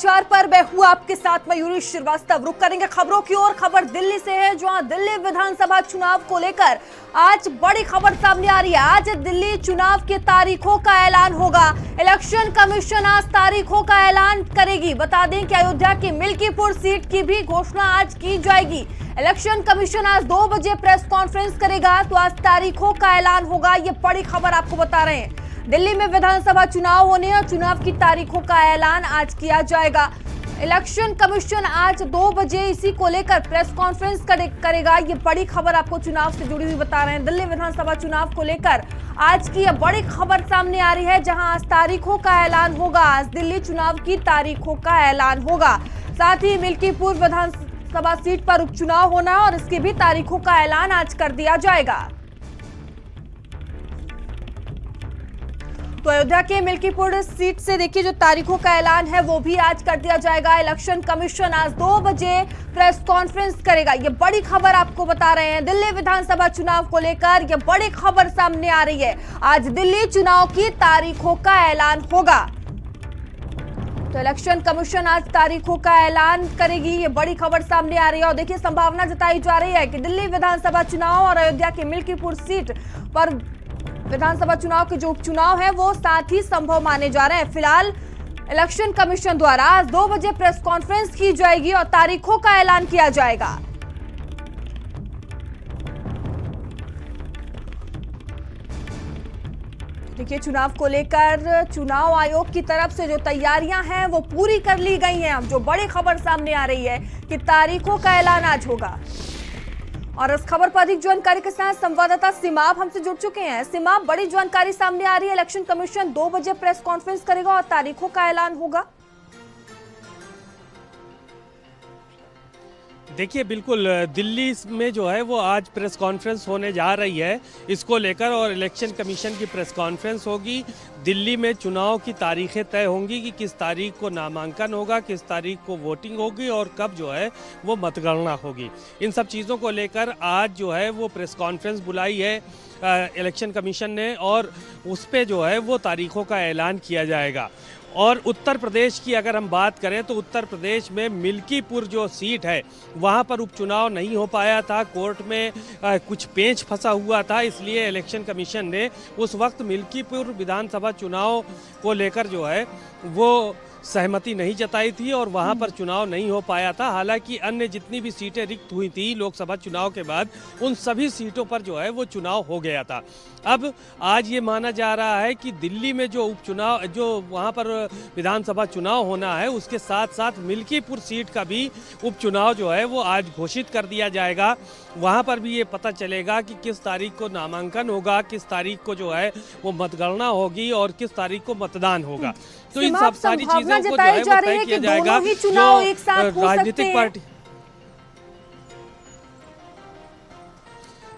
समाचार पर मैं हूं आपके साथ मयूरी श्रीवास्तव। रुक करेंगे खबरों की ओर। खबर दिल्ली से है, जहां दिल्ली विधानसभा चुनाव को लेकर आज बड़ी खबर सामने आ रही है। आज दिल्ली चुनाव की तारीखों का ऐलान होगा। इलेक्शन कमीशन आज तारीखों का ऐलान करेगी। बता दें कि अयोध्या की मिल्कीपुर सीट की भी घोषणा आज की जाएगी। इलेक्शन कमीशन आज 2 बजे प्रेस कॉन्फ्रेंस करेगा, तो आज तारीखों का ऐलान होगा। ये बड़ी खबर आपको बता रहे हैं। दिल्ली में विधानसभा चुनाव होने और चुनाव की तारीखों का ऐलान आज किया जाएगा। इलेक्शन कमीशन आज 2 बजे इसी को लेकर प्रेस कॉन्फ्रेंस करेगा। ये बड़ी खबर आपको चुनाव से जुड़ी हुई बता रहे हैं। दिल्ली विधानसभा चुनाव को लेकर आज की यह बड़ी खबर सामने आ रही है, जहां आज तारीखों का ऐलान होगा। आज दिल्ली चुनाव की तारीखों का ऐलान होगा। साथ ही मिल्कीपुर विधानसभा सीट पर उपचुनाव होना और इसकी भी तारीखों का ऐलान आज कर दिया जाएगा। तो अयोध्या के मिल्कीपुर सीट से देखिए जो तारीखों का ऐलान है वो भी आज कर दिया जाएगा। इलेक्शन कमीशन आज 2 बजे प्रेस कॉन्फ्रेंस करेगा। ये बड़ी खबर आपको बता रहे हैं। दिल्ली विधानसभा चुनाव को लेकर ये बड़ी खबर सामने आ रही है। आज दिल्ली चुनाव की तारीखों का ऐलान होगा। तो इलेक्शन कमीशन आज तारीखों का ऐलान करेगी। ये बड़ी खबर सामने आ रही है। और देखिए संभावना जताई जा रही है कि दिल्ली विधानसभा चुनाव और अयोध्या की मिल्कीपुर सीट पर विधानसभा चुनाव के जो उपचुनाव है वो साथ ही संभव माने जा रहे हैं। फिलहाल इलेक्शन कमीशन द्वारा आज 2 बजे प्रेस कॉन्फ्रेंस की जाएगी और तारीखों का ऐलान किया जाएगा। देखिए चुनाव को लेकर चुनाव आयोग की तरफ से जो तैयारियां हैं वो पूरी कर ली गई हैं। अब जो बड़ी खबर सामने आ रही है कि तारीखों का ऐलान आज होगा। और इस खबर पर अधिक जानकारी के साथ संवाददाता सिमाब हमसे जुड़ चुके हैं। सिमाब, बड़ी जानकारी सामने आ रही है। इलेक्शन कमीशन 2 बजे प्रेस कॉन्फ्रेंस करेगा और तारीखों का ऐलान होगा। देखिए बिल्कुल दिल्ली में जो है वो आज प्रेस कॉन्फ्रेंस होने जा रही है इसको लेकर, और इलेक्शन कमीशन की प्रेस कॉन्फ्रेंस होगी। दिल्ली में चुनाव की तारीखें तय होंगी कि किस तारीख को नामांकन होगा, किस तारीख को वोटिंग होगी और कब जो है वो मतगणना होगी। इन सब चीज़ों को लेकर आज जो है वो प्रेस कॉन्फ्रेंस बुलाई है इलेक्शन कमीशन ने, और उस पर जो है वो तारीखों का ऐलान किया जाएगा। और उत्तर प्रदेश की अगर हम बात करें तो उत्तर प्रदेश में मिल्कीपुर जो सीट है वहाँ पर उपचुनाव नहीं हो पाया था। कोर्ट में कुछ पेंच फंसा हुआ था, इसलिए इलेक्शन कमीशन ने उस वक्त मिल्कीपुर विधानसभा चुनाव को लेकर जो है वो सहमति नहीं जताई थी और वहां पर चुनाव नहीं हो पाया था। हालांकि अन्य जितनी भी सीटें रिक्त हुई थी लोकसभा चुनाव के बाद, उन सभी सीटों पर जो है वो चुनाव हो गया था। अब आज ये माना जा रहा है कि दिल्ली में जो उपचुनाव, जो वहां पर विधानसभा चुनाव होना है, उसके साथ साथ मिल्कीपुर सीट का भी उपचुनाव जो है वो आज घोषित कर दिया जाएगा। वहां पर भी ये पता चलेगा कि किस तारीख को नामांकन होगा, किस तारीख को जो है वो मतगणना होगी और किस तारीख को मतदान होगा। तो इन सब सारी चीजों को जो है वो तय किया जाएगा। जो राजनीतिक पार्टी,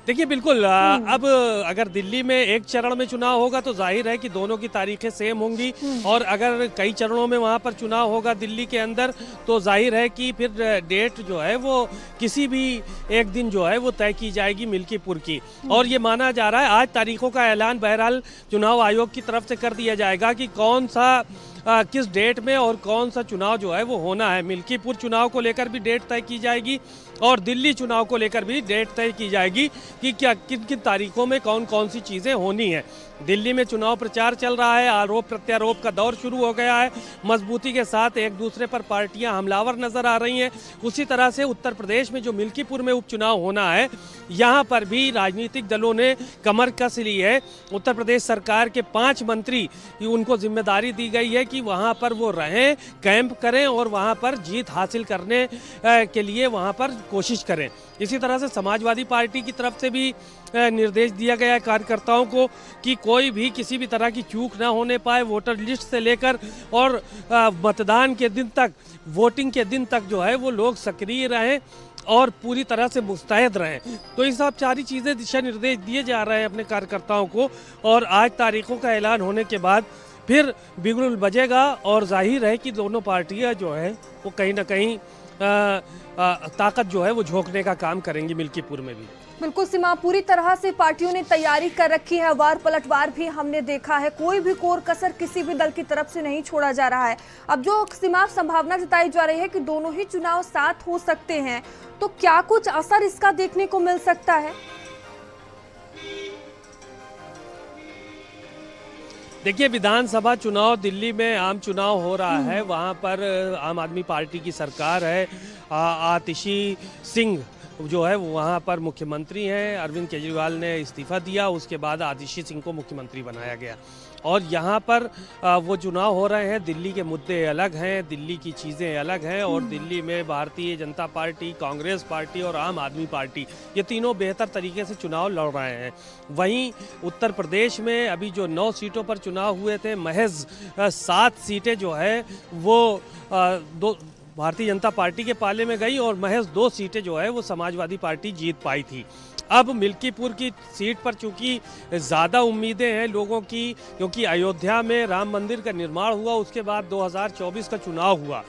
देखिए बिल्कुल अब अगर दिल्ली में एक चरण में चुनाव होगा तो जाहिर है कि दोनों की तारीखें सेम होंगी, और अगर कई चरणों में वहां पर चुनाव होगा दिल्ली के अंदर तो जाहिर है कि फिर डेट जो है वो किसी भी एक दिन जो है वो तय की जाएगी मिल्कीपुर की। और ये माना जा रहा है आज तारीखों का ऐलान बहरहाल चुनाव आयोग की तरफ से कर दिया जाएगा कि कौन सा किस डेट में और कौन सा चुनाव जो है वो होना है। मिल्कीपुर चुनाव को लेकर भी डेट तय की जाएगी और दिल्ली चुनाव को लेकर भी डेट तय की जाएगी कि क्या किन किन तारीखों में कौन कौन सी चीज़ें होनी है। दिल्ली में चुनाव प्रचार चल रहा है, आरोप प्रत्यारोप का दौर शुरू हो गया है। मजबूती के साथ एक दूसरे पर पार्टियां हमलावर नजर आ रही हैं। उसी तरह से उत्तर प्रदेश में जो मिल्कीपुर में उपचुनाव होना है, यहाँ पर भी राजनीतिक दलों ने कमर कस ली है। उत्तर प्रदेश सरकार के 5 मंत्री, उनको जिम्मेदारी दी गई है कि वहाँ पर वो रहें, कैंप करें और वहाँ पर जीत हासिल करने के लिए वहाँ पर कोशिश करें। इसी तरह से समाजवादी पार्टी की तरफ से भी निर्देश दिया गया है कार्यकर्ताओं को कि कोई भी किसी भी तरह की चूक ना होने पाए, वोटर लिस्ट से लेकर और मतदान के दिन तक, वोटिंग के दिन तक जो है वो लोग सक्रिय रहें और पूरी तरह से मुस्तैद रहें। तो ये सब सारी चीज़ें दिशा निर्देश दिए जा रहे हैं अपने कार्यकर्ताओं को। और आज तारीखों का ऐलान होने के बाद फिर बिगुल बजेगा और जाहिर है कि दोनों पार्टियां जो है वो कहीं ना कहीं ताकत जो है वो झोंकने का काम करेंगी मिल्कीपुर में भी। बिल्कुल सीमा, पूरी तरह से पार्टियों ने तैयारी कर रखी है। वार पलटवार भी हमने देखा है, कोई भी कोर कसर किसी भी दल की तरफ से नहीं छोड़ा जा रहा है। अब जो सीमा संभावना जताई जा रही है कि दोनों ही चुनाव साथ हो सकते हैं, तो क्या कुछ असर इसका देखने को मिल सकता है? देखिए, विधानसभा चुनाव दिल्ली में आम चुनाव हो रहा है। वहाँ पर आम आदमी पार्टी की सरकार है। आतिशी सिंह जो है वहाँ पर मुख्यमंत्री हैं। अरविंद केजरीवाल ने इस्तीफा दिया, उसके बाद आतिशी सिंह को मुख्यमंत्री बनाया गया। और यहाँ पर वो चुनाव हो रहे हैं। दिल्ली के मुद्दे अलग हैं, दिल्ली की चीज़ें अलग हैं। और दिल्ली में भारतीय जनता पार्टी, कांग्रेस पार्टी और आम आदमी पार्टी, ये तीनों बेहतर तरीके से चुनाव लड़ रहे हैं। वहीं उत्तर प्रदेश में अभी जो 9 सीटों पर चुनाव हुए थे, महज 7 सीटें जो है वो दो भारतीय जनता पार्टी के पाले में गई और महज 2 सीटें जो है वो समाजवादी पार्टी जीत पाई थी। अब मिल्कीपुर की सीट पर चूंकि ज़्यादा उम्मीदें हैं लोगों की, क्योंकि अयोध्या में राम मंदिर का निर्माण हुआ, उसके बाद 2024 का चुनाव हुआ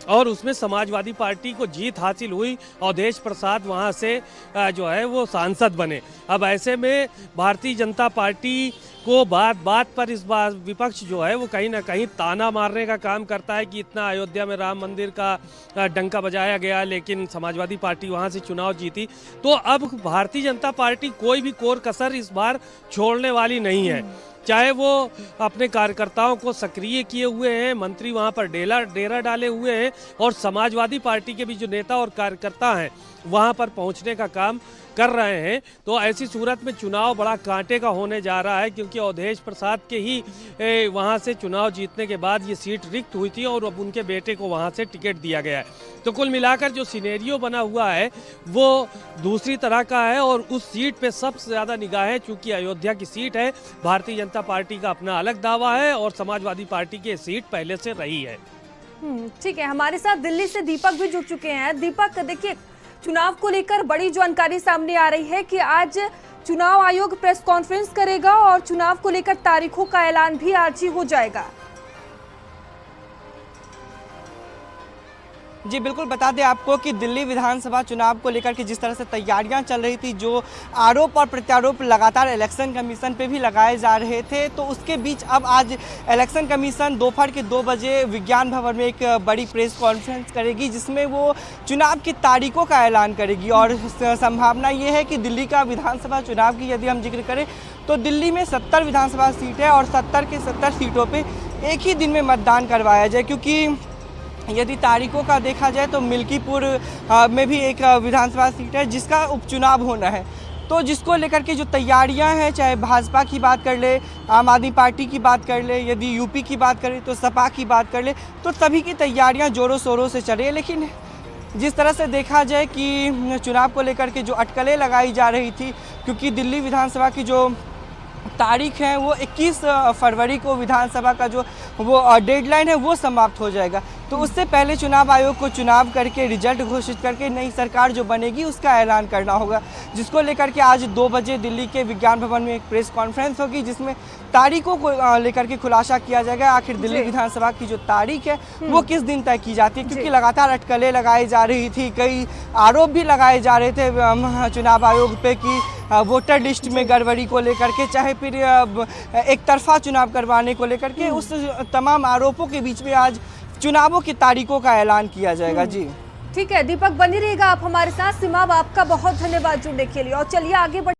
और उसमें समाजवादी पार्टी को जीत हासिल हुई। अवधेश प्रसाद वहां से जो है वो सांसद बने। अब ऐसे में भारतीय जनता पार्टी को बात बात पर इस बार विपक्ष जो है वो कहीं ना कहीं ताना मारने का काम करता है कि इतना अयोध्या में राम मंदिर का डंका बजाया गया, लेकिन समाजवादी पार्टी वहां से चुनाव जीती। तो अब भारतीय जनता पार्टी कोई भी कोर कसर इस बार छोड़ने वाली नहीं है। चाहे वो अपने कार्यकर्ताओं को सक्रिय किए हुए हैं, मंत्री वहां पर डेरा डाले हुए हैं और समाजवादी पार्टी के भी जो नेता और कार्यकर्ता हैं वहां पर पहुंचने का काम कर रहे हैं। तो ऐसी सूरत में चुनाव बड़ा कांटे का होने जा रहा है, क्योंकि अवधेश प्रसाद के ही वहां से चुनाव जीतने के बाद ये सीट रिक्त हुई थी और अब उनके बेटे को वहां से टिकट दिया गया है। तो कुल मिलाकर जो सिनेरियो बना हुआ है वो दूसरी तरह का है और उस सीट पे सबसे ज़्यादा निगाहें, चूंकि अयोध्या की सीट है, भारतीय जनता पार्टी का अपना अलग दावा है और समाजवादी पार्टी की सीट पहले से रही है। ठीक है, हमारे साथ दिल्ली से दीपक भी जुड़ चुके हैं। दीपक, देखिए, चुनाव को लेकर बड़ी जानकारी सामने आ रही है कि आज चुनाव आयोग प्रेस कॉन्फ्रेंस करेगा और चुनाव को लेकर तारीखों का ऐलान भी आज ही हो जाएगा। जी बिल्कुल, बता दें आपको कि दिल्ली विधानसभा चुनाव को लेकर के जिस तरह से तैयारियां चल रही थी, जो आरोप और प्रत्यारोप लगातार इलेक्शन कमीशन पे भी लगाए जा रहे थे, तो उसके बीच अब आज इलेक्शन कमीशन दोपहर के 2 बजे विज्ञान भवन में एक बड़ी प्रेस कॉन्फ्रेंस करेगी, जिसमें वो चुनाव की तारीखों का ऐलान करेगी। और संभावना ये है कि दिल्ली का विधानसभा चुनाव की यदि हम जिक्र करें तो दिल्ली में 70 विधानसभा सीट है और 70 के 70 सीटों पर एक ही दिन में मतदान करवाया जाए। क्योंकि यदि तारीखों का देखा जाए तो मिल्कीपुर में भी एक विधानसभा सीट है जिसका उपचुनाव होना है। तो जिसको लेकर के जो तैयारियां हैं, चाहे भाजपा की बात कर ले, आम आदमी पार्टी की बात कर ले, यदि यूपी की बात करें तो सपा की बात कर ले, तो सभी की तैयारियां जोरों शोरों से चल रही है। लेकिन जिस तरह से देखा जाए कि चुनाव को लेकर के जो अटकलें लगाई जा रही थी, क्योंकि दिल्ली विधानसभा की जो तारीख है वो 21 फरवरी को विधानसभा का जो वो डेडलाइन है वो समाप्त हो जाएगा। तो उससे पहले चुनाव आयोग को चुनाव करके रिजल्ट घोषित करके नई सरकार जो बनेगी उसका ऐलान करना होगा, जिसको लेकर के आज 2 बजे दिल्ली के विज्ञान भवन में एक प्रेस कॉन्फ्रेंस होगी, जिसमें तारीखों को लेकर के खुलासा किया जाएगा। आखिर दिल्ली विधानसभा की जो तारीख है वो किस दिन तय की जाती है, क्योंकि लगातार अटकलें लगाई जा रही थी, कई आरोप भी लगाए जा रहे थे चुनाव आयोग पे कि वोटर लिस्ट में गड़बड़ी को लेकर के, चाहे फिर एक तरफा चुनाव करवाने को लेकर के, उस तमाम आरोपों के बीच में आज चुनावों की तारीखों का ऐलान किया जाएगा। जी ठीक है दीपक, बनी रहेगा आप हमारे साथ। सीमा, आपका बहुत धन्यवाद जुड़ने के लिए और चलिए आगे बढ़